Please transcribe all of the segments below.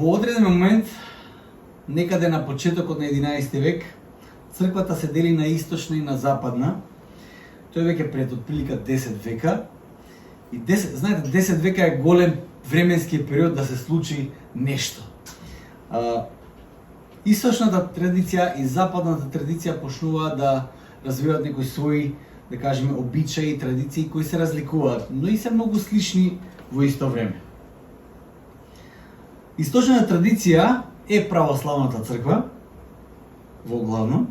Во одреден момент, некаде на почетокот на 11 век, црквата се дели на источна и на западна. Тој веќе пред отприлика 10 века. И знаете, 10 века е голем временски период да се случи нешто. Источната традиција и западната традиција почнуваат да развиваат некои своји, да кажеме, обичаи и традиции кои се разликуваат, но и се многу слични во исто време. Источната традиција е православната црква, во главно,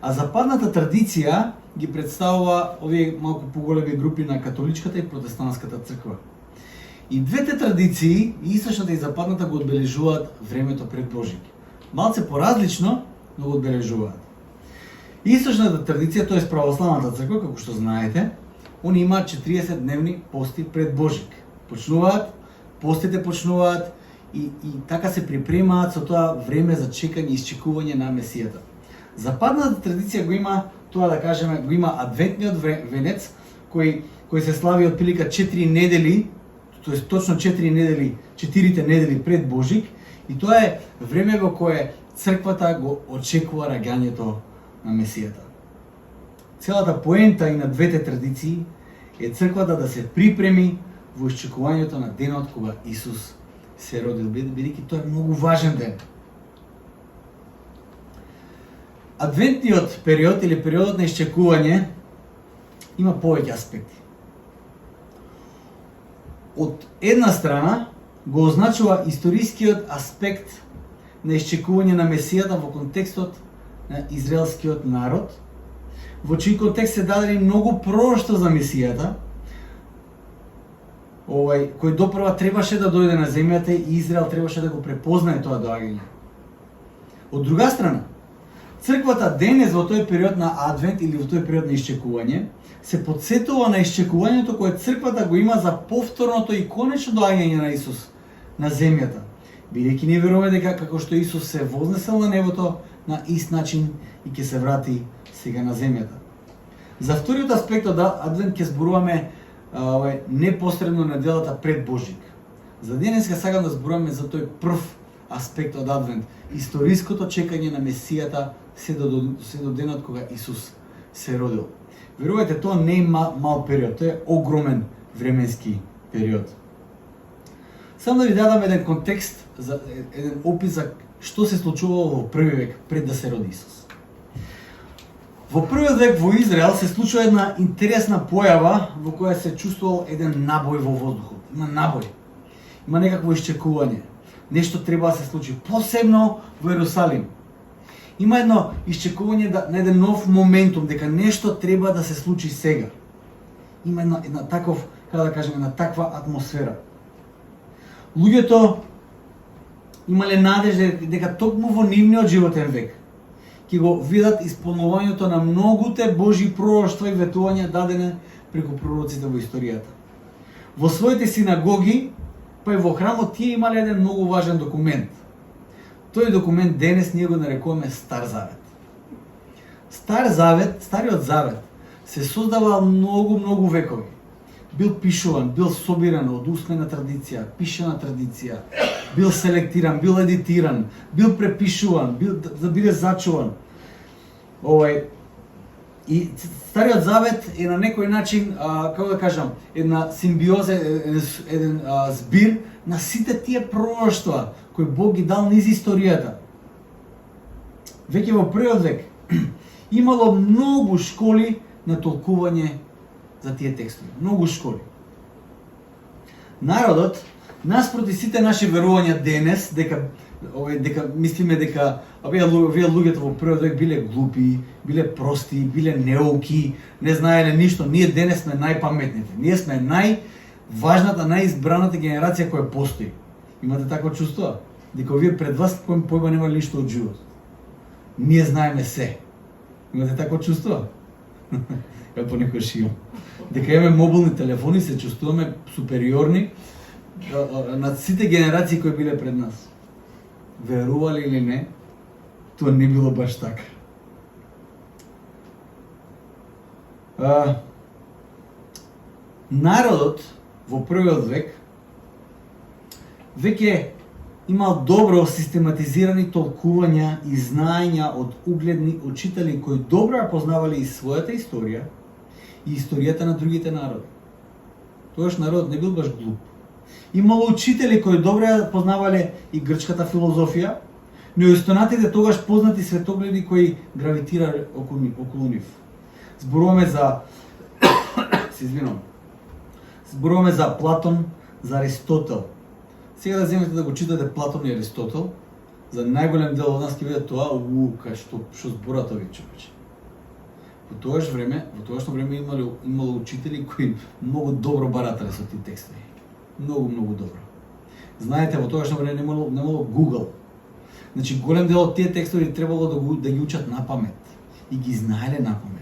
а западната традиција ги представува овие малку поголеми групи на католичката и протестантската црква. И двете традиции, и источната и западната, го одбележуваат времето пред Божик. Малце поразлично, но го одбележуваат. Источната традиција, т.е. православната црква, како што знаете, они имаат 40 дневни пости пред Божик. Постите почнуваат и така се припремаат со тоа време за чекање и изчекување на Месијата. Западната традиција го има тоа, да кажеме, го има адвентниот венец, кој се слави од прилика 4 недели, т.е. точно 4 недели, 4 недели пред Божик, и тоа е време во кое црквата го очекува раѓањето на Месијата. Целата поента и на двете традиции е црквата да се припреми во изчекувањето на денот кога Исус се родил, бидејќи тоа е многу важен ден. Адвентниот период или периодот на изчекување има повеќе аспекти. Од една страна го означува историскиот аспект на изчекување на Месијата во контекстот на израелскиот народ, во чиј контекст се дадени многу пророштва за Месијата, кој допрва требаше да дојде на земјата и Израел требаше да го препознае тоа доаѓање. Од друга страна, црквата денес во тој период на Адвент или во тој период на изчекување се потсетува на изчекувањето кое црквата го има за повторното и конечно доаѓање на Исус на земјата, бидејќи ние веруваме дека како што Исус се вознесел на небото, на ист начин и ќе се врати сега на земјата. За вториот аспект од Адвент ќе зборуваме непосредно неделата пред Божик. За денеска сакам да зборуваме за тој прв аспект од Адвент, историското чекање на Месијата се до денот кога Исус се родил. Верувајте, тоа не е мал период, тоа е огромен временски период. Само да ви дадам еден контекст, за еден опис за што се случувало во први век пред да се роди Исус. Во првиот век во Израел се случува една интересна појава во која се чувствувал еден набој во воздухот. Има набој. Има некакво исчекување. Нешто треба да се случи, посебно во Ерусалим. Има едно исчекување на еден нов моментум, дека нешто треба да се случи сега. Има една таков, како да кажем, една таква атмосфера. Луѓето имале надежда дека токму во нивниот животен век ќе го видат исполнувањето на многуте Божји пророштва и ветувања дадени преку пророците во историјата. Во своите синагоги, па и во храмот, тие имале еден многу важен документ. Тој документ денес ние го нарекуваме Стар Завет. Стариот Завет се создавал многу векови. Бил пишуван, бил собиран од усмена традиција, пишана традиција, бил селектиран, бил едитиран, бил препишуван, бил да биде зачуван. И Стариот Завет е на некој начин, како да кажам, една симбиоза, еден збир на сите тие пророштва кои Бог ги дал низ историјата. Веќе во првиот век имало многу школи на толкување за тие текстови. Многу школи. Народот, наспроти сите наши верувања денес, дека мислиме дека овие луѓето во првиот век биле глупи, биле прости, биле неуки, не знаеле ништо. Ние денес сме најпаметните. Ние сме најважната, најизбраната генерација која постои. Имате такво чувство? Дека овие пред вас кој појма нема ништо од живот. Ние знаеме се. Имате такво чувство? Ја понекогаш имам. Дека имаме мобилни телефони, се чувствуваме супериорни над сите генерации кои биле пред нас. Верували или не, тоа не било баш така. Народот во првиот век веќе имал добро систематизирани толкувања и знаења од угледни учители кои добро ја познавале и својата историја и историјата на другите народи. Тогаш народ не бил баш глуп. Имало учители кои добро ја познавале и грчката филозофија, но и останатите тогаш познати светогледи кои гравитирале околу нив. Зборуваме за Зборуваме за Платон, за Аристотел. Сега да земете да го читате Платон и Аристотел, за најголем дел од нас ќе биде тоа, кај што зборат овие човече. Во тогашно време имало учители кои многу добро баратале со тие текстови. Многу добро. Знаете, во тогашно време немало Google. Значи, голем дел од тие текстови требало да ги учат на памет. И ги знаеле на памет.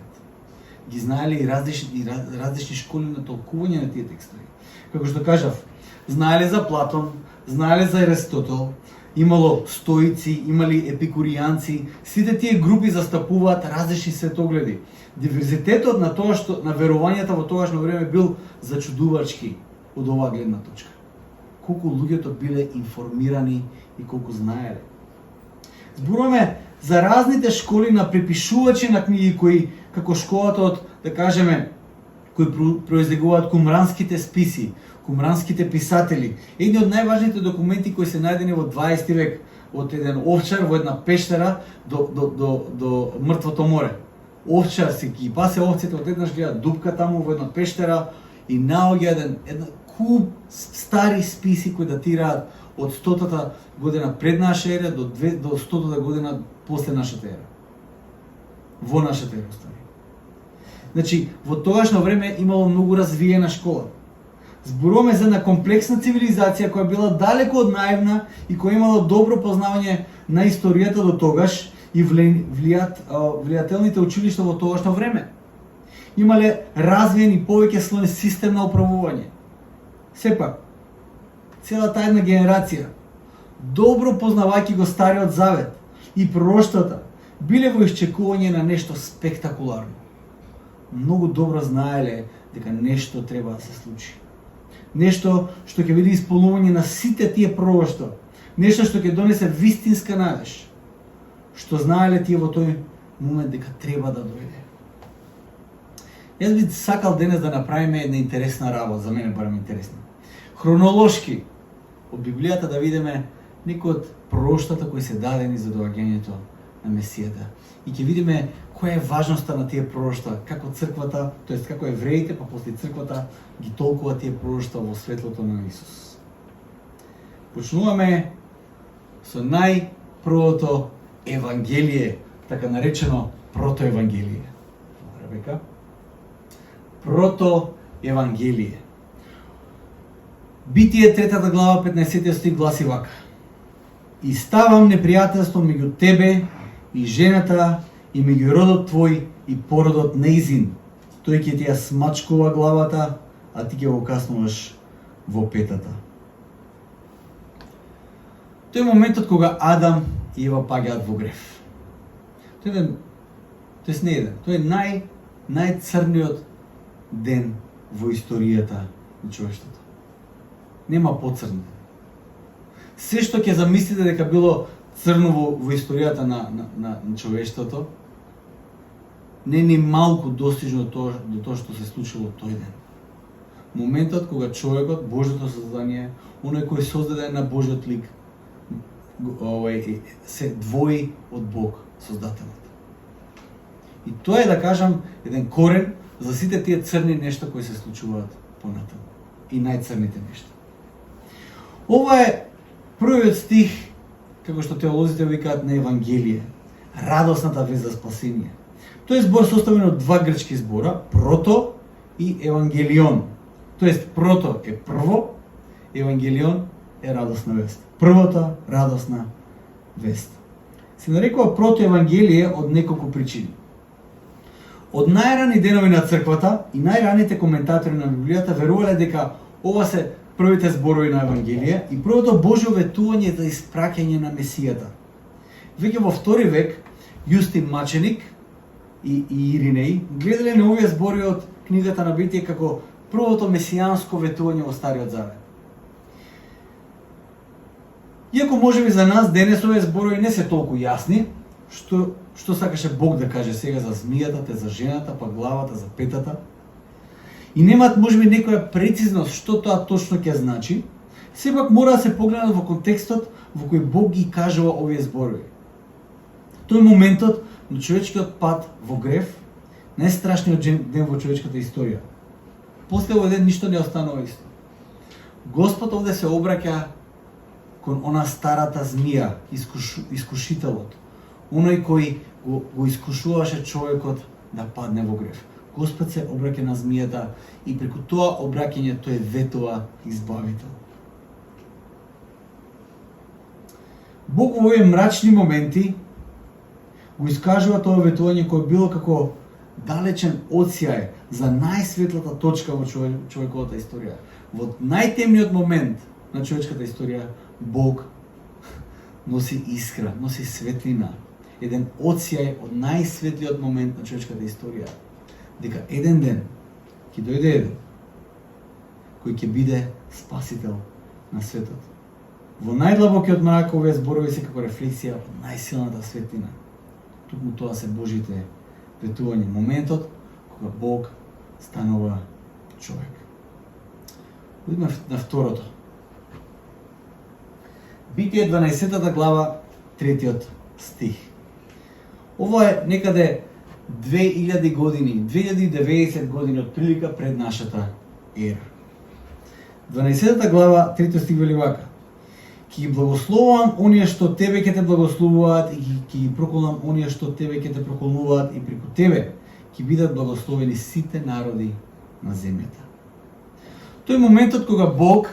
Ги знаеле и различни школи на толкување на тие текстови. Како што кажав, знаеле за Платон, знаеле за Аристотел, имало стоици, имали епикуријанци, сите тие групи застапуваат различни светогледи. Диверзитетот на верувањата во тогашно време бил зачудувачки од оваа гледна точка. Колку луѓето биле информирани и колку знаеле. Зборуваме за разните школи на препишувачи на книги кои, како школата од, да кажеме, кои произлегуваат кумранските списи, кумранските писатели. Едни од најважните документи кои се најдени во 20 век од еден овчар во една пештера до мртвото море. Овчар си ги пасе овците, одеднаш гледа дупка таму во една пештера и наоѓа еден куп стари списи кои датираат од 100-та година пред наша ера до 100-та година после нашата ера. Во нашата ера, остави. Значи, во тогашно време имало многу развиена школа. Зборуваме за една комплексна цивилизација која била далеко од наивна и која имала добро познавање на историјата до тогаш и влијателните училишта во тогашно време. Имале развиен и повеќе слоен систем на управување. Сепак, целата една генерација, добро познавајќи го Стариот Завет и пророштвата, биле во исчекување на нешто спектакуларно. Многу добро знаеле дека нешто треба да се случи. Нешто што ќе биде исполнување на сите тие пророштва. Нешто што ќе донесе вистинска надеж. Што знаеле тие во тој момент дека треба да дојде. Јас би сакал денес да направиме една интересна работа, за мене барем интересна. Хронолошки од Библијата да видиме некои од пророштвата кои се дадени за доаѓањето на Месијата. И ќе видиме која е важноста на тие пророштва, како црквата, тоест како евреите, па после црквата ги толкува тие пророштва во светлото на Исус. Почнуваме со најпрвото Евангелие, така наречено протоевангелие. Ребека? Протоевангелие. Битие 3 глава 15 стих гласи вака: И ставам непријателство меѓу тебе и жената и меѓу родот твој и породот неизин. Тој ќе ти ја смачкува главата, а ти ќе го каснуваш во петата. Тој е моментот кога Адам и Ева паѓаат во грев. Тој е најцрниот ден во историјата на човештвото. Нема поцрн. Се што ќе замислите дека било црно во историјата на човештвото, не е ни малку достижно до тоа што се случило тој ден. Моментот кога човекот, Божјото создание, оној кој создаде на Божјот лик, се двои од Бог, Создателот. И тоа е, да кажам, еден корен за сите тие црни нешта кои се случуваат понатаму. И најцрните нешта. Ова е првиот стих, како што теолозите викаат, на Евангелие. Радосната вест за спасение. Тој е збор составен од два грчки збора, прото и евангелион. Тоест, прото е прво, евангелион е радосна вест. Првата радосна вест. Се нарекува прото евангелие од неколку причини. Од најрани денови на црквата и најраните коментатори на Библијата верувале дека ова се првите зборови на Евангелие и првото Божјо ветување за испраќање на Месијата. Веќе во втори век Јустин Маченик и Иринеј гледале на овие збори од книгата на Битие како првото месијанско ветување во Стариот Завет. Иако можеби за нас денес овие зборови не се толку јасни, што сакаше Бог да каже сега за змијата, те за жената, па главата за петата, и немаат можеби некоја прецизност што тоа точно ќе значи, сепак мора да се погледнат во контекстот во кој Бог ги кажува овие зборови. Тој моментот на човечкиот пат во грев, најстрашниот ден во човечката историја. После овој ден ништо не останува исто. Господ овде се обраќа кон она старата змија, искушителот, оној кој го искушуваше човекот да падне во грев. Господ се обраќа на змијата и преку тоа обраќање тој ветува избавител. Бог во овие мрачни моменти го искажува тоа ветување кој било како далечен одсјај за најсветлата точка во човековата историја. Во најтемниот момент на човечката историја Бог носи искра, носи светлина, еден одсјај од најсветлиот момент на човечката историја. Дека еден ден ќе дојде еден кој ќе биде спасител на светот. Во најдлабокиот мрак овие зборови се како рефлексија од најсилната светлина. Токму тоа се Божите ветување, моментот кога Бог станува човек. Одиме на второто. Битие 12 глава, 3 стих. Ова е некаде 2000 години, 2090 години од прилика пред нашата ера. 12 глава, 3 стих вели вака: Ќе ги благословувам оние што тебе ќе те благословуваат и ќе ги проколнам оние што тебе ќе те проколнуваат и преку тебе ќе бидат благословени сите народи на земјата. Тој моментот кога Бог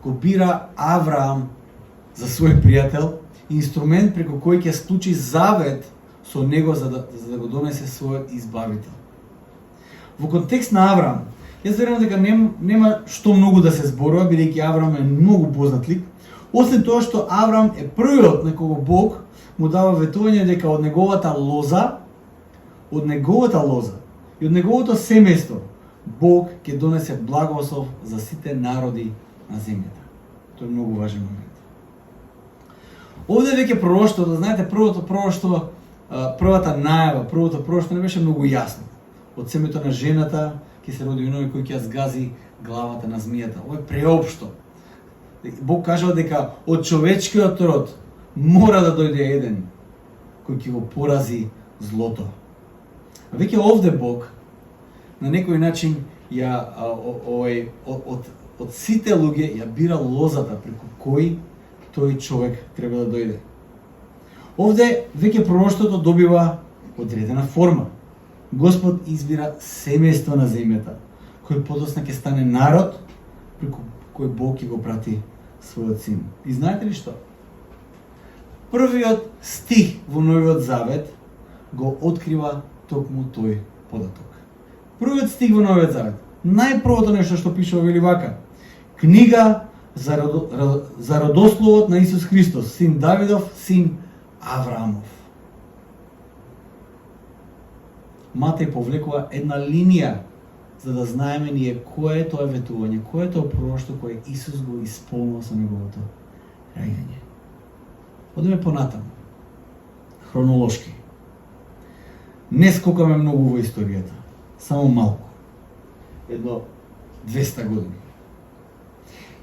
го бира Авраам за свој пријател, инструмент преку кој ќе склучи завет со него за да го донесе својот избавител. Во контекст на Авраам, јас верувам дека нема што многу да се зборува, бидејќи Авраам е многу познат лик, освен тоа што Авраам е првиот на кого Бог му дава ветување дека од неговата лоза и од неговото семејство Бог ќе донесе благослов за сите народи на земјата. Тоа е многу важен момент. Овде веќе пророштвото, знаете, првото пророштво, првата најава, првото пророштво не беше многу јасно. Од семето на жената ќе се роди оној кој ќе згази главата на змијата. Ова е преопшто. Бог кажува дека од човечкиот род мора да дојде еден кој ќе го порази злото. А веќе овде Бог на некој начин од сите луѓе ја бира лозата преку кој тој човек треба да дојде. Овде веќе пророштвото добива одредена форма. Господ избира семејство на земјата, кој подосна ќе стане народ преку кој Бог ќе го прати својот син. И знаете ли што? Првиот стих во Новиот Завет го открива токму тој податок. Првиот стих во Новиот Завет, најпрвото нешто што пишува вели вака: книга за родословот на Исус Христос, син Давидов, син Авраамов. Матеј повлекува една линија за да знаеме ние кое е тоа ветување, кое е тоа пророштво кое Исус го исполнил со неговото раѓање. Одиме понатаму. Хронолошки. Не скокаме многу во историјата, само малку. Едно 200 години.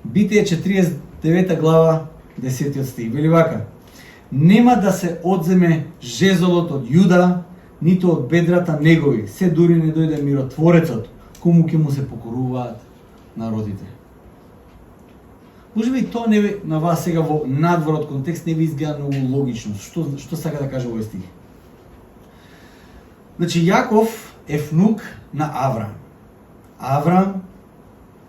Битие 49 глава, 10 стих. Вели вака: нема да се одземе жезолот од Јуда, ниту од бедрата негови, се дури не дојде миротворецот, кому ќе му се покоруваат народите. Може би тоа не ви, на вас сега во надвор од контекст не ви изгледа многу логично. Што сака да каже овој стих? Значи, Јаков е внук на Авраам. Авраам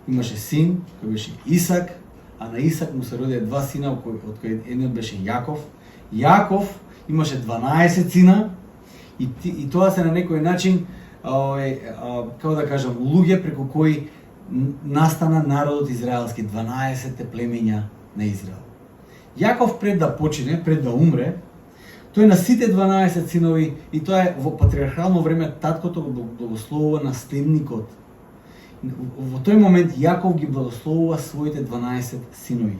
имаше син, кој беше Исак, а на Исак му се родија два сина, од кој едниот беше Јаков. Јаков имаше 12 сина и тоа се на некој начин, како да кажам, луѓе преку кои настана народот израелски, 12 племења на Израел. Јаков пред да почине, пред да умре, тој на сите 12 синови, и тоа е во патриархално време, таткото го благословува наследникот. Во тој момент Јаков ги благословува своите 12 синови.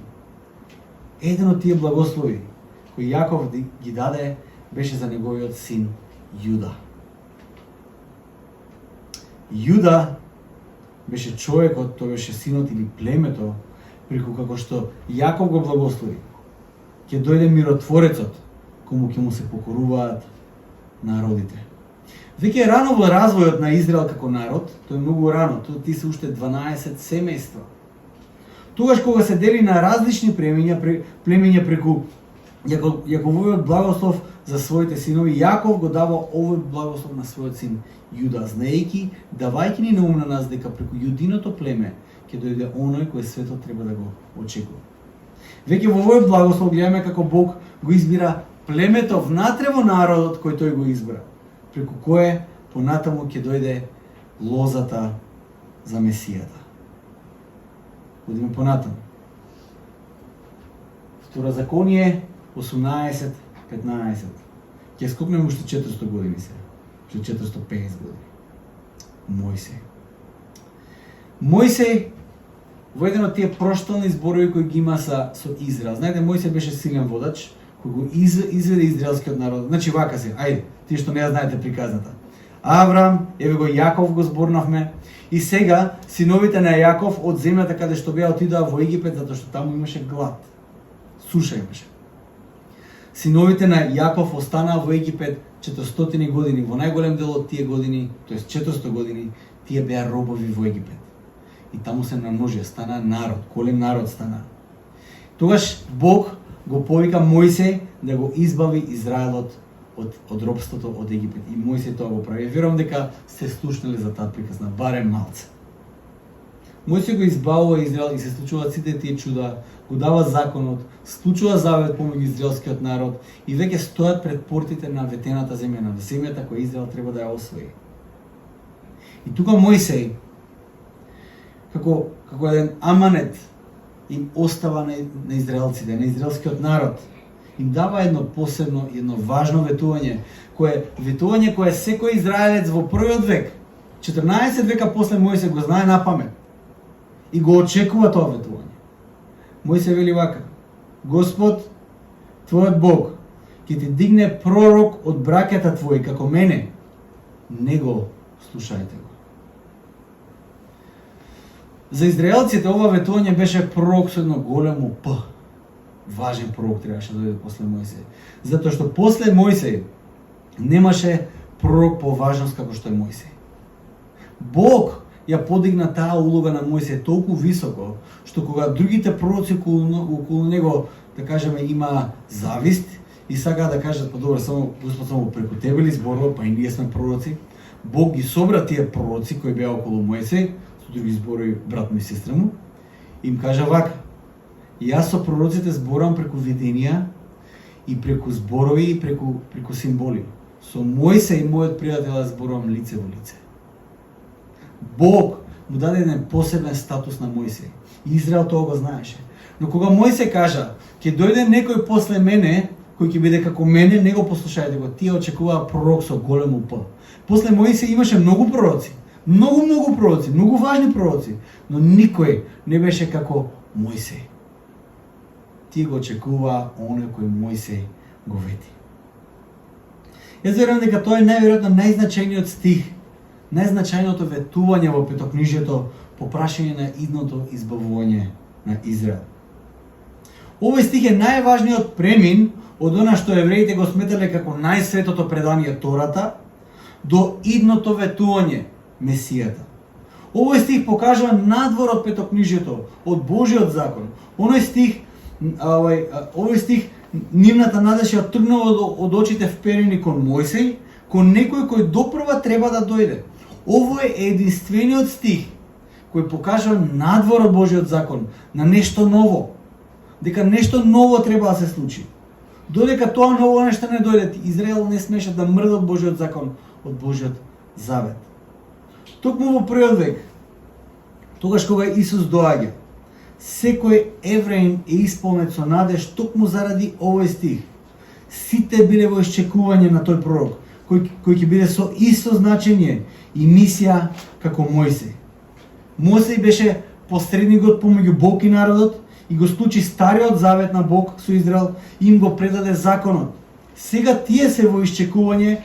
Еден од тие благослови кои Јаков ги даде беше за неговиот син Јуда. Јуда беше човекот, тој беше синот или племето преку како што Јаков го благослови. Ќе дојде миротворецот, кому ќе му се покоруваат народите. Веќе рано во развојот на Израел како народ, тој е многу рано, ти се уште 12 семејства. Тогаш кога се дели на различни племиња преку Јакововиот благослов за своите синови, Јаков го дава овој благослов на својот син Јуда, знаејќи, давајќи ни на ум на нас дека преку Јудиното племе ќе дојде оној кој светот треба да го очекува. Веќе во овој благослов гледаме како Бог го избира племето внатре во народот кој тој го избра, преку кое понатаму ќе дојде лозата за Месијата. Одиме понатаму. Второзаконие 18:15. Ќе скокнеме уште 400 години се. Уште 450 години. Мојсей во еден од тие проштални зборови кои ги има со Израел. Знаете, Мојсей беше силен водач кој го изведе израелскиот народ. Значи вака се, ајде, тие што не ја знаете приказната. Аврам, еве го Јаков го зборнавме, и сега синовите на Јаков од земјата каде што беа отидоа во Египет затоа што таму имаше глад. Суша имаше. Синовите на Јаков останаа во Египет 400 години, во најголем дел од тие години, тоест 400 години, тие беа робови во Египет. И таму се намножија, стана народ, голем народ стана. Тогаш Бог го повика Мојсей да го избави Израелот од робството од Египет. И Мојсей тоа го прави. Верувам дека сте слушнали за таа приказна, барем малце. Мојсей го избавува Израел и се случуваат сите тие чуда, го дава законот, склучува завет помеѓу израелскиот народ и веќе стојат пред портите на ветената земја, на земјата која Израел треба да ја освои. И тука Мојсей, како еден аманет, им остава на израелците, на израелскиот народ. Им дава едно посебно, едно важно ветување, кое секој израелец во првиот век, 14 века после Мојсей го знае на памет и го очекува тоа ветување. Мојсей вели вака: Господ, твојот Бог, ќе ти дигне пророк од браќата твои како мене, него слушајте го. За израелците ова ветување беше пророк со едно големо П. Важен пророк требаше да дојде после Мојсей. Затоа што после Мојсей немаше пророк по важност како што е Мојсей. Бог ја подигна таа улога на Мојсей толку високо, што кога другите пророци околу него, да кажеме, има завист и сакаа да кажат: па добро, Господ само преку тебе ли зборува, па и ние сме пророци. Бог ги собра тие пророци кои беа околу Мојсей, со други зборови брат му и сестра му, им кажа вака: јас со пророците зборам преку виденија и преку зборови и преку символи. Со Мојсей, мојот пријател, зборувам лице во лице. Бог му даде еден посебен статус на Мојсей. Израел тоа го знаеше. Но кога Мојсей кажа: ќе дојде некој после мене, кој ќе биде како мене, не го послушајте го. Тие очекуваа пророк со големо П. После Мојсей имаше многу пророци, многу пророци, многу важни пророци, но никој не беше како Мојсей. Тие го очекуваа оној кој Мојсей го вети. Јас верувам дека тоа е најверојатно најзначајниот стих, најзначајното ветување во Петокнижието по прашање на идното избавување на Израел. Овој стих е најважниот премин од она што евреите го сметале како најсветото предание Тората до идното ветување Месијата. Овој стих покажува надвор од Петокнижието, од Божиот закон. Овој стих нивната надеж ја тргнува од очите вперени кон Мојсей, кон некој кој допрва треба да дојде. Овој е единствениот стих кој покажува надвор од Божиот закон на нешто ново. Дека нешто ново треба да се случи. Додека тоа ново нешто не дојде, Израел не смеше да мрда од Божиот закон, од Божиот завет. Токму во првиот век, тогаш кога Исус доаѓа, секој евреин е исполнет со надеж токму заради овој стих. Сите биле во исчекување на тој пророк, кој ќе биде со исто значење и мисија како Мојсей. Мојсей беше посредникот помеѓу Бог и народот и го склучи стариот завет на Бог со Израел, им го предаде законот. Сега тие се во исчекување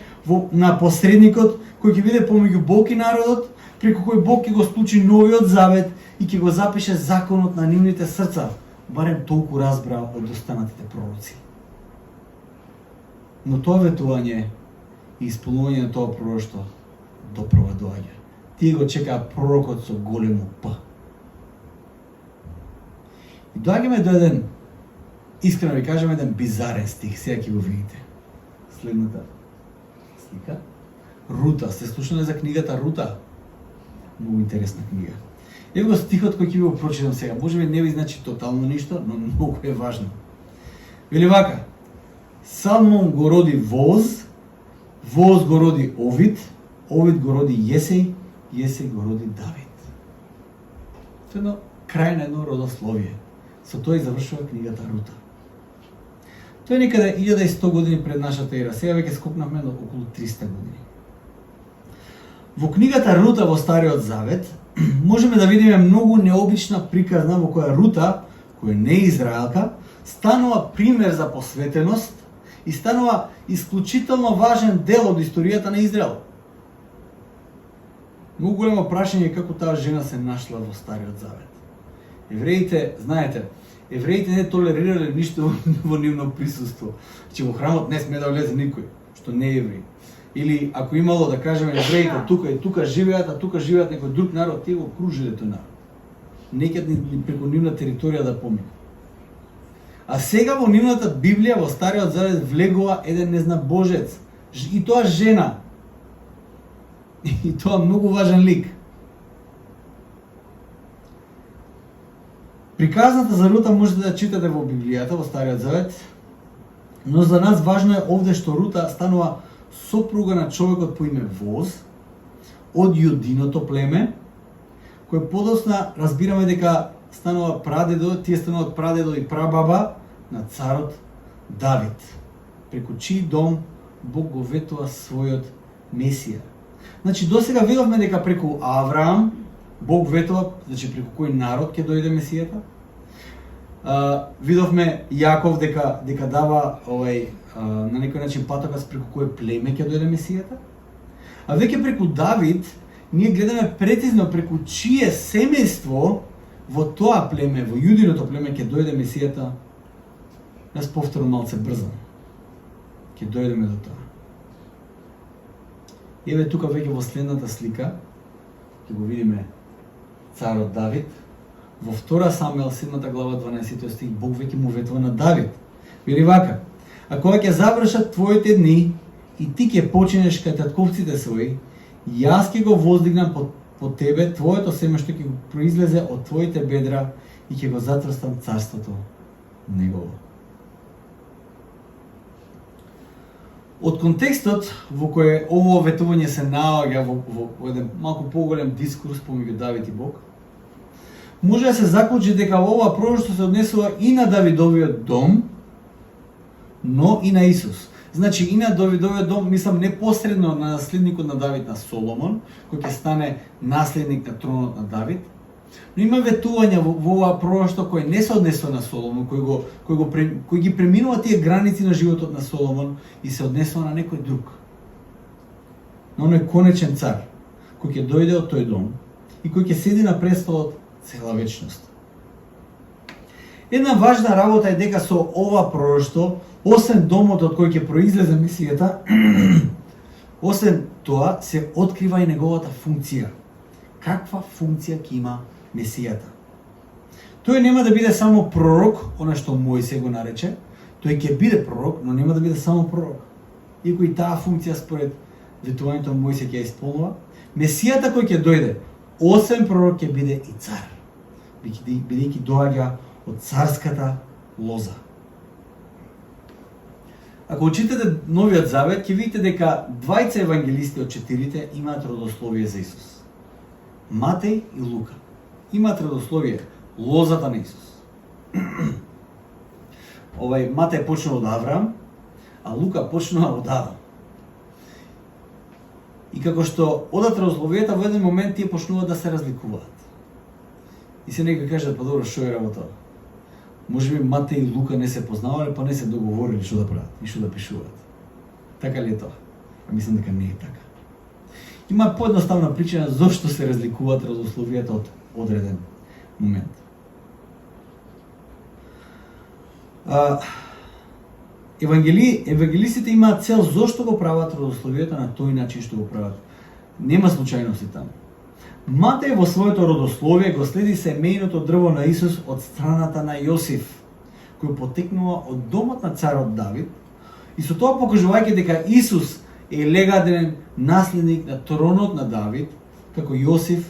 на посредникот кој ќе биде помеѓу Бог и народот, преку кој Бог ќе го склучи новиот завет и ќе го запише законот на нивните срца. Барем толку разбра од останатите пророци. Но тоа ветување и исполнување на тоа пророштво допрва доаѓа. Тие го чекаа пророкот со големо П. И доаѓаме до еден, искрено ви кажам, еден бизарен стих, сега ќе го видите. Следната слика. Рута. Сте слушнале за книгата Рута? Многу интересна книга. Ево го стихот кој ќе ви го прочитам сега. Може би не ви значи тотално ништо, но многу е важно. Вели вака: Салмон го роди Воз, Воз го роди Овид, Овид го роди Јесеј, Јесеј го роди Давид. Тоа е крај на едно родословие. Со тоа и завршува книгата Рута. Тоа е некаде 1100 години пред нашата ера. Сега веќе скокнавме до околу 300 години. Во книгата Рута во Стариот Завет можеме да видиме многу необична приказна во која Рута, која не е Израелка, станува пример за посветеност и станува исклучително важен дел од историјата на Израел. Многу големо прашање е како таа жена се нашла во Стариот Завет. Евреите, знаете, евреите не толерирале ништо во нивно присуство. Че во храмот не сме да влезе никој, што не е евреј. Или ако имало, да кажеме, евреите тука и тука живеат, а тука живеат некој друг народ, тие го кружиле тој народ. Некад ни преку нивна територија да помине. А сега во нивната Библија, во Стариот Завет, влегува еден незнабожец. И тоа жена. И тоа многу важен лик. Приказната за Рута можете да читате во Библијата, во Стариот Завет, но за нас важно е овде што Рута станува сопруга на човекот по име Воз, од Јудиното племе, кој подосна разбираме дека станува прадедо, тие стануваат прадедо и прабаба на царот Давид, преку чиј дом Бог го ветува својот Месија. Значи, досега видовме дека преку Авраам Бог ветува, значи преку кој народ ќе дојде Месијата. Видовме Јаков дека дава на некој начин патокас преку кој племе ќе дојде Месијата. А веќе преку Давид ние гледаме прецизно преку чие семејство во тоа племе, во Јудиното племе ќе дојде Месијата. Јас повторно малце брзам. Ќе дојдеме до тоа. Еве тука веќе во следната слика ќе го видиме царот Давид. Во 2 Самуел 7 глава 12 стих Бог веќе му ветува на Давид. Вели вака: А кога ќе завршат твоите дни и ти ќе починеш кај татковците своји, јас ќе го воздигнам по тебе, твоето семејство ќе го произлезе од твоите бедра и ќе го затврстам царството негово. Од контекстот во кој ово ветување се наоѓа во еден малку поголем дискурс помеѓу Давид и Бог, може да се заклучи дека ова пророштво се однесува и на Давидовиот дом, но и на Исус. Значи и на Давидовиот дом, мислам непосредно на наследникот на Давид, на Соломон, кој ќе стане наследник на тронот на Давид. Но има ветување во ова пророштво кој не се однесува на Соломон, кој ги преминува тие граници на животот на Соломон и се однесува на некој друг. На оној конечен цар, кој ќе дојде од тој дом и кој ќе седи на престолот цела вечност. Една важна работа е дека со ова пророштво, освен домот од кој ќе произлезе Месијата, освен тоа се открива и неговата функција. Каква функција ќе има Месијата? Тој нема да биде само пророк, она што Мојсе го нарече, тој ќе биде пророк, но нема да биде само пророк. Иако и таа функција според ветувањето на Мојсе ќе исполнува, Месијата кој ќе дојде, освен пророк ќе биде и цар, бидејќи доаѓа од царската лоза. Ако читате Новиот Завет, ќе видите дека двајца евангелисти од 4 имаат родословие за Исус. Матеј и Лука имаат родословие, лозата на Исус. Матеј почнува од Авраам, а Лука почнува од Адам. И како што одат родословијата, во еден момент тие почнуваат да се разликуваат. И се нека кажат, па добро, што е работа? Може би Матеј и Лука не се познавале, па не се договорили што да прават и што да пишуваат. Така ли е тоа? Мислам дека не е така. Има поедноставна причина зошто се разликуваат родословијата од одреден момент. Евангелистите имаат цел зошто го прават родословијата на тој начин што го прават. Нема случајности таму. Матеј во своето родословие го следи семејното дрво на Исус од страната на Јосиф, кој потекнува од домот на царот Давид, и со тоа покажувајќи дека Исус е легатен наследник на тронот на Давид, како Јосиф,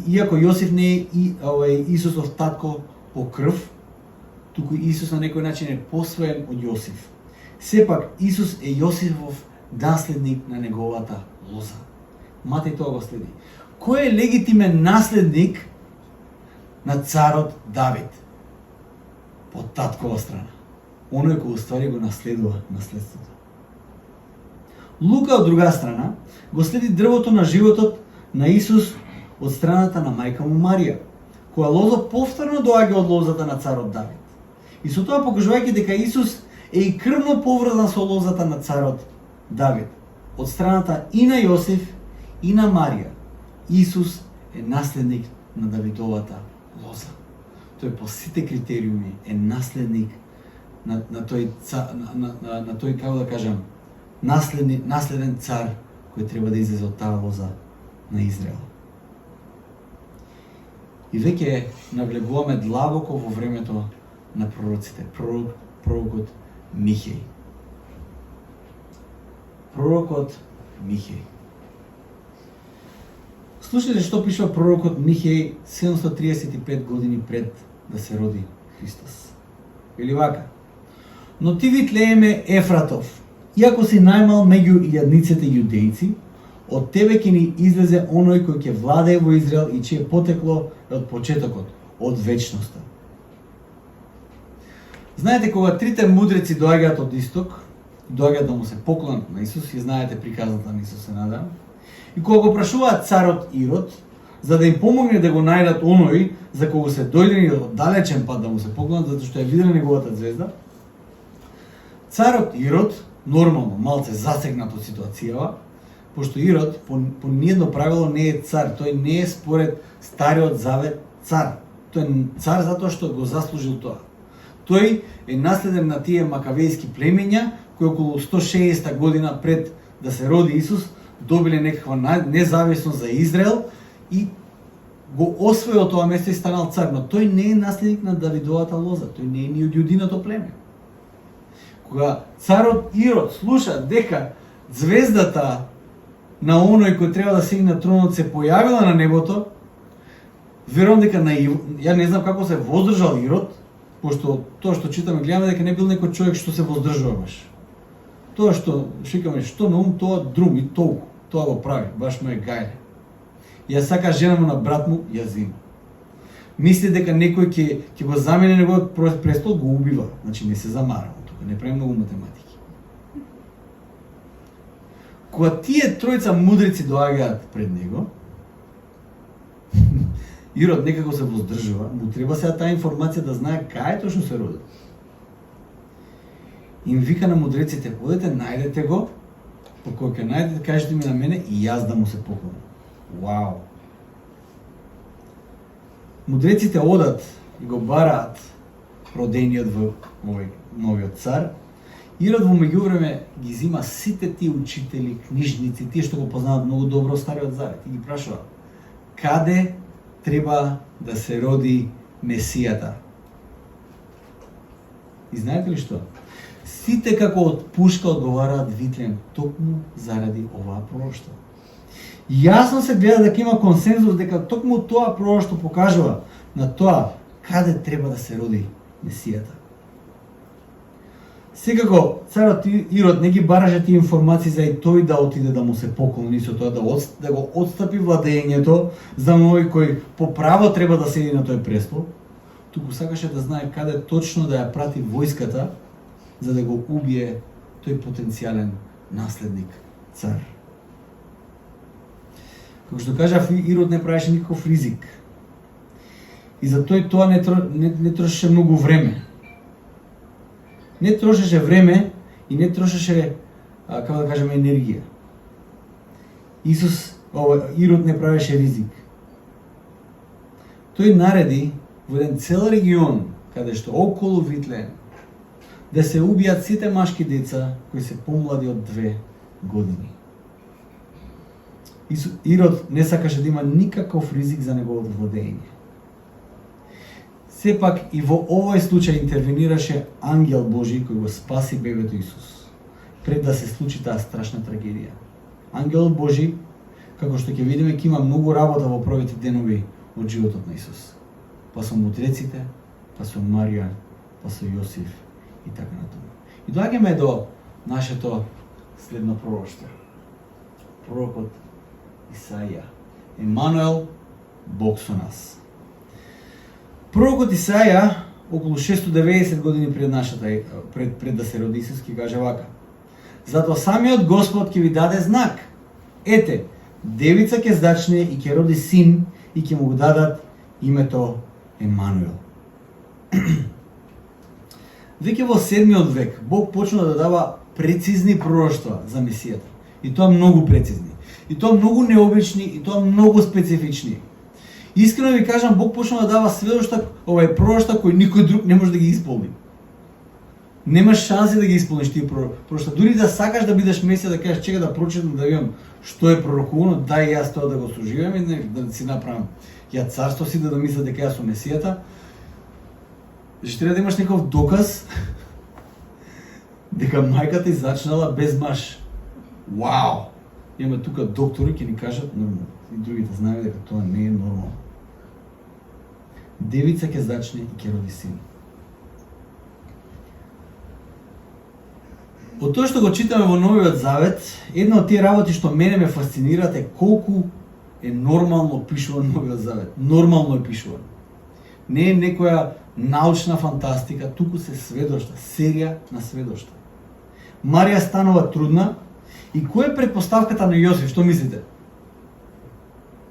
иако Јосиф не е Исусов татко по крв, туку Исус на некој начин е посвоен од Јосиф. Сепак Исус е Јосифов наследник на неговата лоза. Матеј тоа го следи. Кој е легитимен наследник на царот Давид? По таткова страна. Оној кој уствари го наследува наследството. Лука од друга страна го следи дрвото на животот на Исус од страната на мајка му Марија, која лоза повторно доаѓа од лозата на царот Давид. И со тоа покажувајќи дека Исус е и крвно поврзан со лозата на царот Давид, од страната и на Јосиф и на Марија. Исус е наследник на Давидовата лоза. Тој по сите критериуми е наследник на тој како да кажам, наследен цар кој треба да излезе од таа лоза на Израел. И веќе навлегуваме длабоко во времето на пророците. Пророкот Михеј. Пророкот Михеј. Слушайте што пишува пророкот Михеј 735 години пред да се роди Христос. Вели вака: Но ти, Витлееме Ефратов, иако си најмал меѓу илјадниците јудејци, од тебе ќе ни излезе оној кој ќе владее во Израел и чие потекло е од почетокот, од вечноста. Знаете, кога трите мудреци доаѓаат од исток, доаѓаат да му се поклонат на Исус, и знаете приказната на Исус, се надам, и кога го прашуваат царот Ирод, за да им помогне да го најдат оној за кого се дојдени од далечен пат да му се поклонат, затоа што ја виделе неговата звезда, царот Ирод, нормално, малце засегнат од ситуацијава, пошто Ирод по ниедно правило не е цар, тој не е според Стариот Завет цар. Тој е цар затоа што го заслужил тоа. Тој е наследен на тие макавејски племења кои околу 160 година пред да се роди Исус добиле некаква независност за Израел и го освоил тоа место и станал цар, но тој не е наследник на Давидовата лоза, тој не е ни од јудиното племе. Кога царот Ирод слуша дека звездата на оној кој треба да седне на тронот се појавила на небото, верувам дека ја не знам како се воздржал Ирод, пошто тоа што читаме гледаме дека не бил некој човек што се воздржува баш. Тоа што шикаме што на ум, тоа друм и толку. Тоа го прави, баш му е гајле. Ја сака жена му на брат му, ја зима. Мисли дека некој ќе го замени неговиот престол, го убива. Значи не се замарава тука, не прави многу математики. Кога тие тројца мудреци доаѓаат пред него, Ирод некако се воздржува, му треба сега таа информација да знае кај точно се родил. Им вика на мудреците: одете, најдете го, па кога ќе најдете, кажете ми на мене и јас да му се поклонам. Вау! Мудреците одат и го бараат родениот во овој новиот цар. Ирод во меѓувреме ги зима сите тие учители, книжници, тие што го познаваат многу добро Стариот Завет и ги прашува: каде треба да се роди Месијата? И знаете ли што? Сите како од пушка одговараат Витлеем токму заради оваа пророштво. Јасно се гледа дека има консензус дека токму тоа пророштво покажува на тоа каде треба да се роди Месијата. Секако царот Ирод не ги бараше тие информации за и тој да отиде да му се поклони, со тоа да го отстапи владењето за оној кој по право треба да седи на тој престол, туку сакаше да знае каде точно да ја прати војската за да го убие тој потенцијален наследник цар. Како што кажав, Ирод не правеше никаков ризик. И за тоа не трошеше многу време. Не трошеше време и не трошеше, како да кажеме, енергија. Ирод не правеше ризик. Тој нареди во еден цел регион, каде што околу Витлеем, да се убијат сите машки деца кои се помлади од 2 години. Ирод не сакаше да има никаков ризик за неговото владење. Сепак и во овој случај интервенираше ангел Божи кој го спаси бебето Исус, пред да се случи таа страшна трагедија. Ангел Божи, како што ќе видиме, ќе има многу работа во првите денови од животот на Исус. Па со мудреците, па со Марија, па со Јосиф и така натаму. И доаѓаме до нашето следно пророштво. Пророкот Исаија. Емануел, Бог со нас. Пророкот Исаја, околу 690 години пред да се роди Исус, ќе каже вака: затоа самиот Господ ќе ви даде знак. Ете, девица ќе зачне и ќе роди син и ќе му го дадат името Емануел. Веќе во 7 век Бог почна да дава прецизни пророштва за Месијата. И тоа многу прецизни. И тоа многу необични, и тоа многу специфични. Искрено ви кажам, Бог почна да дава сведоштва, пророштва кои никој друг не може да ги исполни. Немаш шанси да ги исполниш тие пророштва. Дури да сакаш да бидеш Месија, да кажеш чека да прочитам, да видам што е пророкувано, дај јас тоа да го соживам и да си направам ја царство си, да мисля дека јас сум Месијата. Значи треба да имаш некој доказ дека мајката ти зачнала без маш. Вау! Имаме тука доктори ќе ни кажат нормално. И другите знаеме дека тоа не е нормално. Девица ќе зачне и ќе роди син. Од тоа што го читаме во Новиот Завет, една од тие работи што мене ме фасцинираат е колку е нормално пишуван Новиот Завет. Нормално е пишуван. Не е некоја научна фантастика, туку се сведоштва, серија на сведоштва. Марија станува трудна и која е предпоставката на Јосиф, што мислите?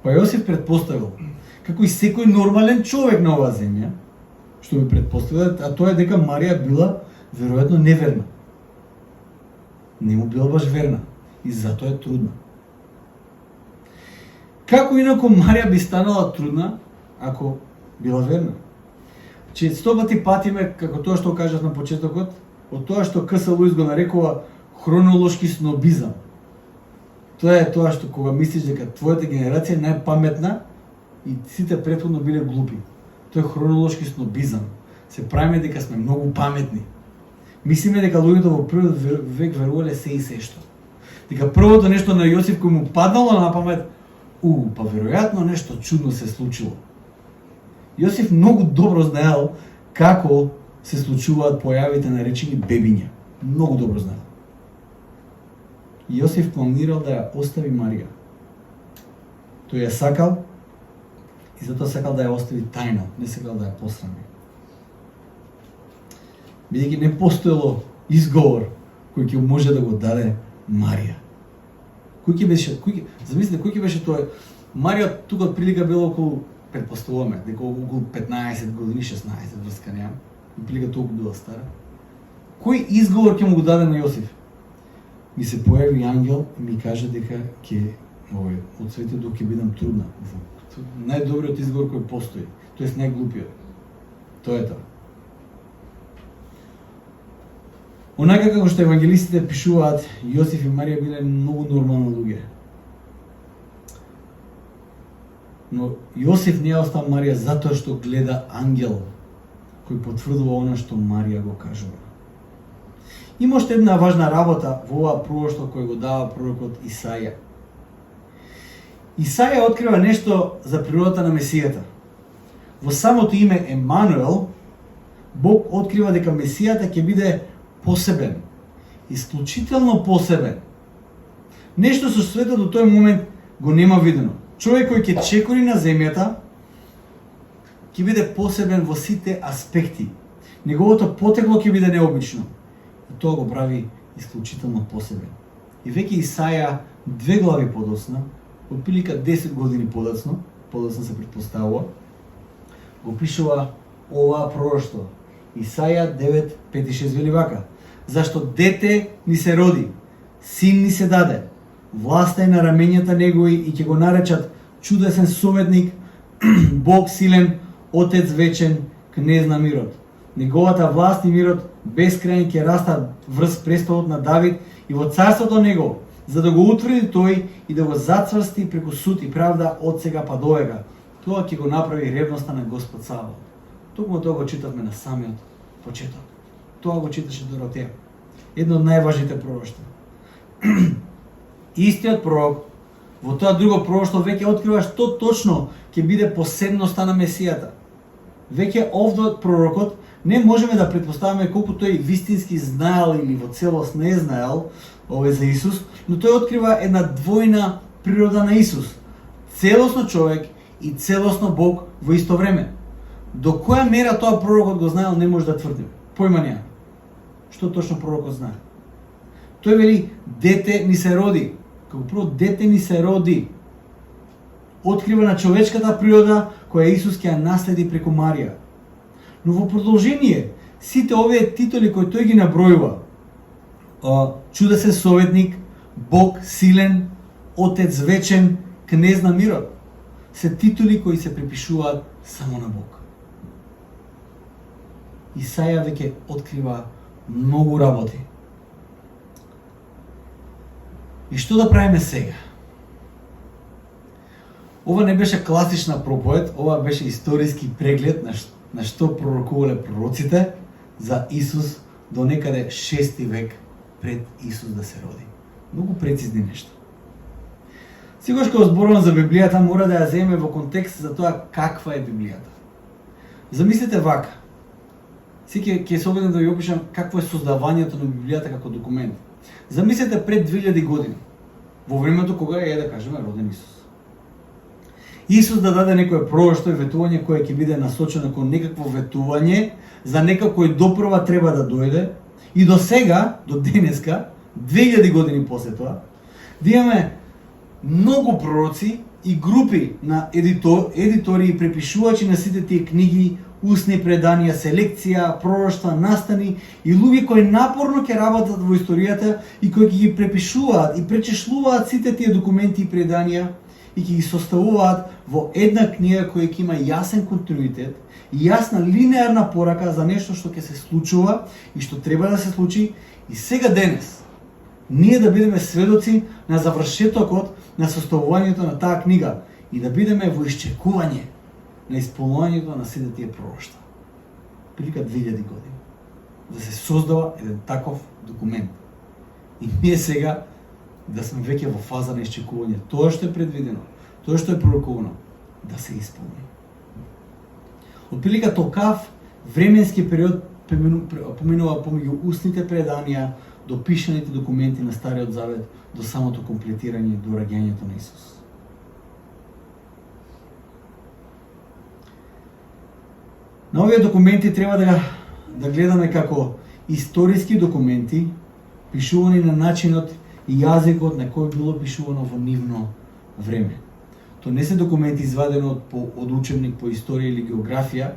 Па Јосиф предпоставил, како и секој нормален човек на оваа земја, што би предпоставил, а тоа е дека Марија била веројатно неверна. Не му била баш верна и затоа е трудна. Како инако Марија би станала трудна ако била верна? Че 100 пати патиме, како тоа што кажав на почетокот, од тоа што К.С. Луис го нарекува хронолошки снобизам. Тоа е тоа што кога мислиш дека твојата генерација е најпаметна и сите претходно биле глупи. Тоа е хронолошки снобизам. Се правиме дека сме многу паметни. Мислиме дека луѓето во првиот век верувале се и се што. Дека првото нешто на Јосиф кој му паднало на памет, па веројатно нешто чудно се случило. Јосиф многу добро знаел како се случуваат појавите наречени бебиња. Многу добро знаел. Јосиф планирал да ја остави Марија. Тој ја сакал и затоа сакал да ја остави тајно, не сакал да ја посрами. Бидејќи не постоело изговор кој ќе може да го даде Марија. Замислите, кој ќе беше тоа? Марија тука од прилика била околу, предпоставуваме, дека околу 15 години, 16, врска немам. Прилика толку била стара. Кој изговор ќе му го даде на Јосиф? Ми се појави ангел и ми каже дека ќе од Светиот Дух ќе бидам трудна. Најдобриот изговор кој постои, тоест најглупиот. Тоа е тоа. Онака како што евангелистите пишуваат, Јосиф и Марија биле многу нормални луѓе. Но Јосиф не ја остава Марија затоа што гледа ангел кој потврдува она што Марија го кажува. Има уште една важна работа во оваа пророштво кој го дава пророкот Исаја. Исаја открива нешто за природата на Месијата. Во самото име Емануел, Бог открива дека Месијата ќе биде посебен, исклучително посебен. Нешто со светот до тој момент го нема видено. Човек кој ќе чекори на земјата ќе биде посебен во сите аспекти. Неговото потекло ќе биде необично. И тоа го прави исклучително посебен. И веќе Исаја 2 глави подоцна, отприлика 10 години подоцна се претпоставува, го пишува оваа пророштво. Исаја 9:5-6 вели вака: зашто дете ни се роди, син ни се даде, власта е на рамењата негови и ќе го наречат чудесен советник, Бог силен, Отец вечен, кнез на мирот. Неговата власт и мирот безкрајен ќе растат врз престолот на Давид и во царството негово, за да го утврди тој и да го зацврсти преку суд и правда од сега па довека. Тоа ќе го направи ревноста на Господ Саваот. Токму тоа го читавме на самиот почеток. Тоа го читаше Доротеја. Едно од најважните пророштва. Истиот пророк во тоа друго пророштво веќе открива што точно ќе биде посебноста на Месијата. Веќе овде од пророкот не можеме да претпоставиме колку тој вистински знаел или во целост не знаел за Исус, но тој открива една двојна природа на Исус. Целосно човек и целосно Бог во исто време. До која мера тоа пророкот го знаел не може да тврдиме. Појма нема. Што точно пророкот знае? Тој вели дете ни се роди. Како прво дете ни се роди. Открива на човечката природа која Исус ќе ја наследи преку Марија. Но во продолжение, сите овие титули кои тој ги набројува, чудесен советник, Бог силен, Отец вечен, кнез на мирот, се титули кои се припишуваат само на Бог. Исаја веќе открива многу работи. И што да правиме сега? Ова не беше класична проповед, ова беше историски преглед на што пророкувале пророците за Исус до некаде 6 век пред Исус да се роди. Многу прецизни нешта. Секогаш кога зборувам за Библијата, мора да ја земеме во контекст за тоа каква е Библијата. Замислете вака. Сега ќе се обидам да ви опишам какво е создавањето на Библијата како документ. Замислете пред 2000 години, во времето кога е, да кажеме, роден Исус. Исус да даде некое пророштво и ветување кое ќе биде насочено кон некакво ветување за некој кој допрва треба да дојде и до сега, до денеска, 2000 години после тоа, да имаме многу пророци и групи на едитори и препишувачи на сите тие книги, устни преданија, селекција, пророштва, настани и луѓе кои напорно ќе работат во историјата и кои ќе ги препишуваат и пречешлуваат сите тие документи и преданија и ќе ги составуваат во една книга која ќе има јасен континуитет и јасна линеарна порака за нешто што ќе се случува и што треба да се случи и сега денес ние да бидеме сведоци на завршетокот на составувањето на таа книга и да бидеме во исчекување на исполнувањето на сите тие пророштва. Прилика 2000 години да се создава еден таков документ. И ние сега да сме веќе во фаза на исчекување. Тоа што е предвидено, тоа што е пророкувано, да се исполни. Отприлика токав временски период поминува помеѓу устните преданија до пишаните документи на Стариот Завет, до самото комплетирање до раѓањето на Исус. На овие документи треба да гледаме како историски документи, пишувани на начинот и јазикот на кој било пишувано во нивно време. Тоа не се документи извадени од учебник по историја или географија,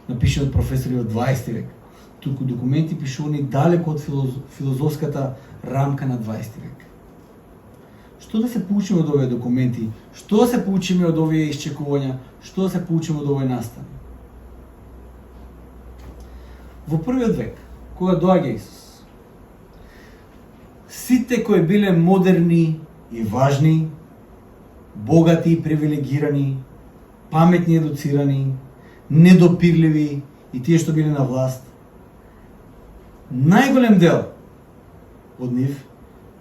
напишани од професори од 20 век, туку документи пишувани далеко од филозофската рамка на 20 век. Што да се поучиме од овие документи? Што да се поучиме од овие исчекувања? Што да се поучиме од овој настан? Во првиот век, кога доаѓа Исус, сите кои биле модерни и важни, богати и привилегирани, паметни и едуцирани, недопирливи и тие што биле на власт, најголем дел од нив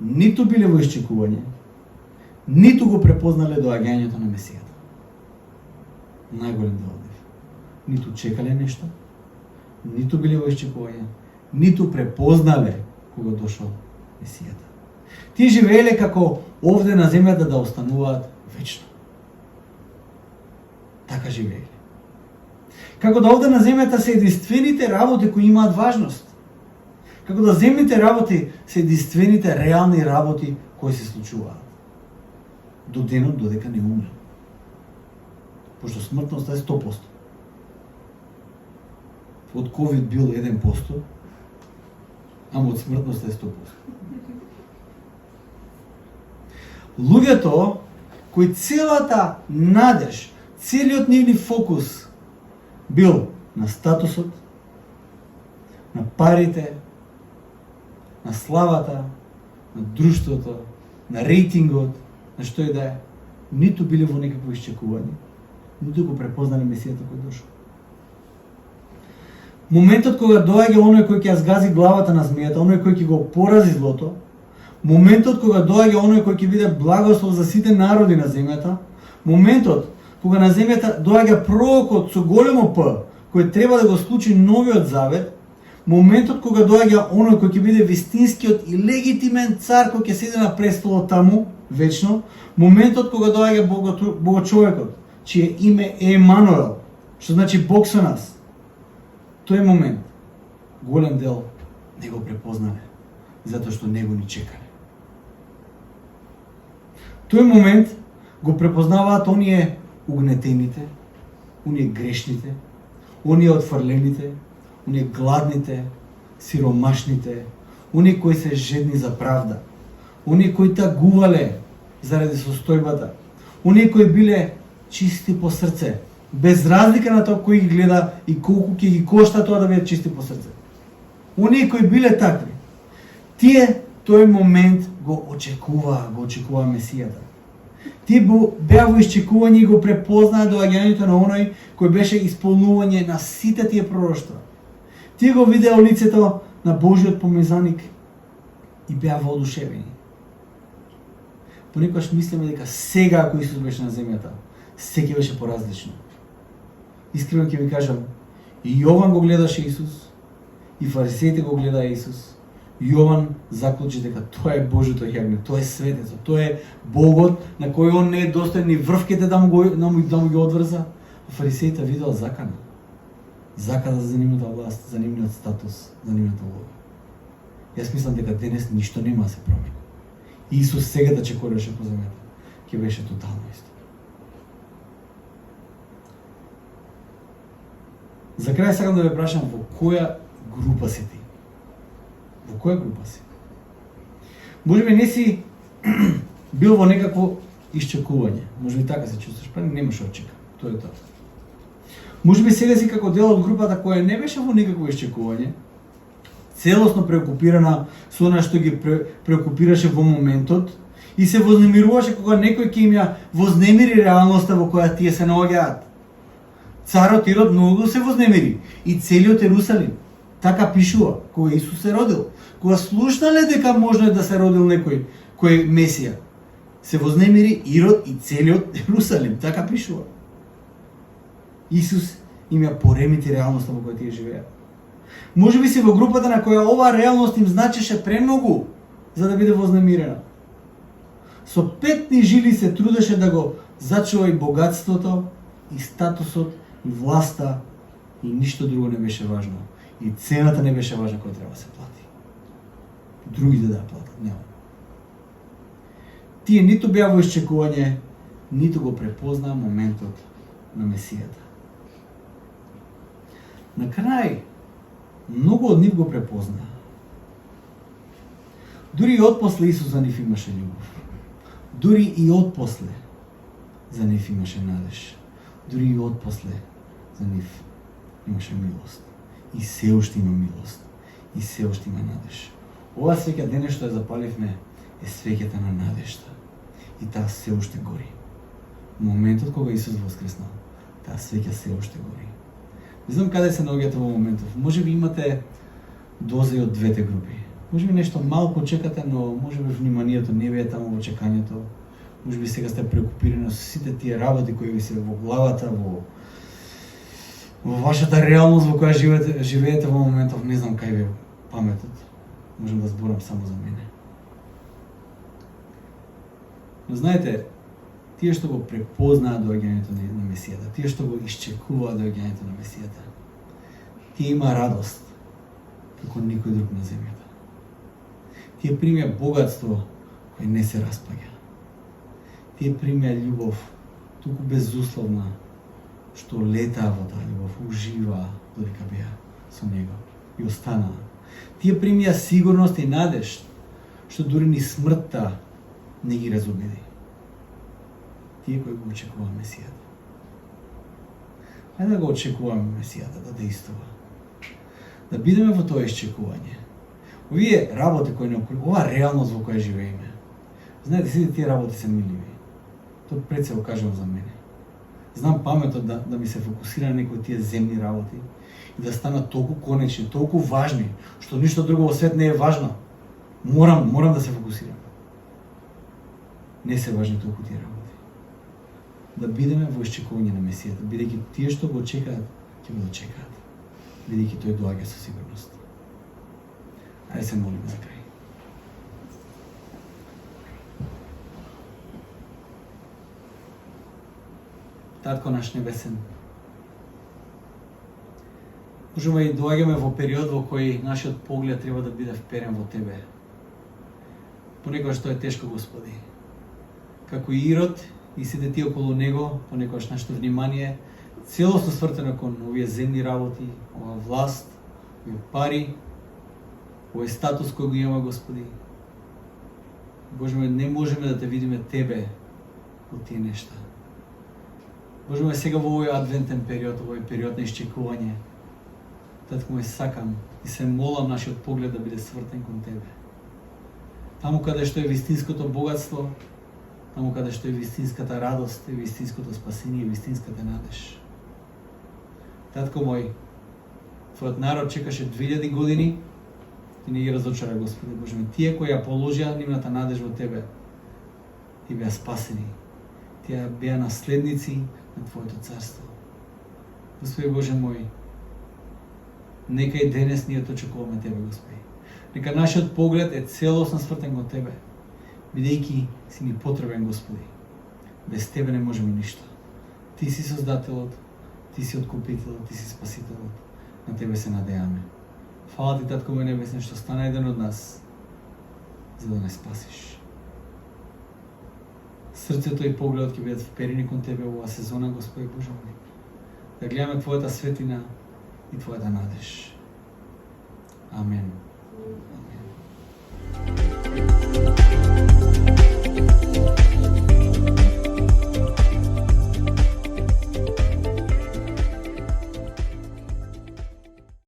ниту биле во исчекување, ниту го препознале доаѓањето на Месијата. Најголем дел од нив. Ниту чекале нешто, ниту биле во исчекување, ниту препознале кога дошол Месијата. Тие живееле како овде на земјата да остануваат вечно. Така живееле. Како да овде на земјата се единствените работи кои имаат важност. Како да земните работи се единствените реални работи кои се случуваат. До денот додека не умре. Пошто смртноста е 100%. од COVID бил 1%, ама од смртност е 100%. Луѓето кои целата надеж, целиот нивни фокус бил на статусот, на парите, на славата, на друштвото, на рейтингот, на што и да е, ниту биле во некакво исчекување, ниту го препознали Месијата кој дошол. Моментот кога доаѓа оној кој ќе ја згази главата на змијата, оној кој ќе го порази злото, моментот кога доаѓа оној кој ќе биде благослов за сите народи на земјата, моментот кога на земјата доаѓа пророкот со големо П, кој треба да го склучи новиот завет, моментот кога доаѓа оној кој ќе биде вистинскиот и легитимен цар кој ќе седи на престолот таму вечно, моментот кога доаѓа Богочовекот, чие име е Емануел, што значи Бог со нас. Тој момент голем дел не го препознале, затоа што него ни чекале. Тој момент го препознаваат оние угнетените, оние грешните, оние отфрлените, оние гладните, сиромашните, оние кои се жедни за правда, оние кои тагувале заради состојбата, оние кои биле чисти по срце, без разлика на тоа кој ги гледа и колку ќе ги кошта тоа да бидат чисти по срце. Оние кои биле такви, тие тој момент го очекуваа Месијата. Тие беа во исчекување и го препознаа доаѓањето на оној кој беше исполнување на сите тие пророштва. Тие го видеа лицето на Божиот помазаник и беа воодушевени. Понекогаш мислиме дека сега ако Исус беше на земјата, секој беше поразлично. Искрено ќе ви кажам, и Јован го гледаше Исус, и фарисеите го гледаа Исус. Јован заклучи дека тоа е Божјото јагне, тоа е светецот, тоа е Богот на кој он не е достоен ни врвките да му ги одврза. А фарисеите видоа закана. Закана за нивната власт, за нивниот статус, за нивната улога. Јас мислам дека денес ништо нема да се промени. Исус сега да чекореше по земјата, ќе беше тотално исто. За крај сакам да ве прашам во која група си ти? Во која група си? Можеби не си бил во некакво исчекување. Можеби така се чувствуваш, па немаш очека. Тоа е тоа. Можеби сега си како дел од групата која не беше во некакво исчекување, целосно преокупирана со она што ги преокупираше во моментот и се вознемируваше кога некој ќе им ја вознемири реалноста во која тие се наоѓаат. Царот Ирод многу се вознемири и целиот Ерусалим. Така пишува кога Исус се родил. Кога слушнале дека може да се родил некој кој е Месија, се вознемири Ирод и целиот Ерусалим. Така пишува. Исус им ја поремети реалноста во која тие живеат. Можеби си во групата на која оваа реалност им значеше премногу за да биде вознемирена. Со петни жили се трудеше да го зачува и богатството, и статусот, и власта, и ништо друго не беше важно. И цената не беше важна која треба да се плати. Другите да ја платат, нема. Тие ниту беа во исчекување, ниту го препознаа моментот на Месијата. На крај, многу од нив го препознаа. Дури и отпосле Исус за нив имаше љубов. Дури и отпосле за нив имаше надеж. Дури и отпосле за нив имаше милост. И се уште има милост. И се уште има надеж. Ова свеќа денес што ја запаливме е свеќата на надежта. И таа се уште гори. Моментот кога Исус воскреснал, таа свеќа се уште гори. Не знам каде се наоѓате во моментов. Може би имате дози од двете групи. Може би нешто малку чекате, но може би вниманието не ви е таму во чекањето. Може би сега сте преокупирани со сите тие работи кои ви се во главата, во вашата реалност во која живеете во моментов. Не знам кај ви е паметот. Можам да зборам само за мене. Но знаете, тие што го препознаат доаѓањето на Месијата, тие што го исчекуваат доаѓањето на Месијата, тие има радост како никој друг на земјата. Тие примеа богатство кој не се распаѓа. Тие примеа љубов туку безусловна, што летаа во таа љубов, уживаа додека беа со него и останаа. Тие примија сигурност и надеж, што дури ни смртта не ги разубеди. Тие кои го очекува Месијата. Ајде да го очекуваме Месијата да действува. Да бидеме во тоа исчекување. Овие работи кои ова реалност во која живееме. Знаете, сите тие работи се миливи. Тоа пред се го кажам за мене. Знам паметот да ми се фокусира на некои тие земни работи и да станат толку конечни, толку важни, што ништо друго во свет не е важно. Морам да се фокусирам. Не се важни толку тие работи. Да бидеме во исчекување на Месијата, бидејќи тие што го чекаат, ќе го дочекаат. Бидејќи тој доаѓа со сигурност. Ајде се молиме за крај. Татко наш небесен, можеме и доаѓаме во период во кој нашиот поглед треба да биде вперен во Тебе. Понекогаш тоа е тешко, Господи. Како и Ирод и сите тие околу него, понекогаш нашето внимание целосно свртено кон овие земни работи, ова власт, овие пари, овој статус кој го има, Господи. Боже, не можеме да те видиме Тебе во тие нешта. Боже, сега во овој адвентен период, овој период на исчекување, Татко ме сакам и се молам нашиот поглед да биде свртен кон Тебе. Таму каде што е вистинското богатство, таму каде што е вистинската радост, е вистинското спасение, вистинската надеж. Татко мој, Твојот народ чекаше 2000 години и не ги разочара, Господи Боже ми. Тие кои ја положија нивната надеж во Тебе, Ти беа спасени. Тие беа наследници на Твоето царство. Господи Боже мој, нека и денес ние те очекуваме Тебе, Господи. Нека нашиот поглед е целосно свртен кон Тебе, бидејќи си ни потребен, Господи. Без Тебе не можеме ништо. Ти си Создателот, Ти си Откупителот, Ти си Спасителот. На Тебе се надејаме. Фала Ти, Татко мој небесен, што стана еден од нас, за да не спасиш. Срцето и погледот ќе бидат вперени кон Тебе оваа сезона, Господи Боже мој. Да гледаме Твојата светлина и Твојата надеж. Амен.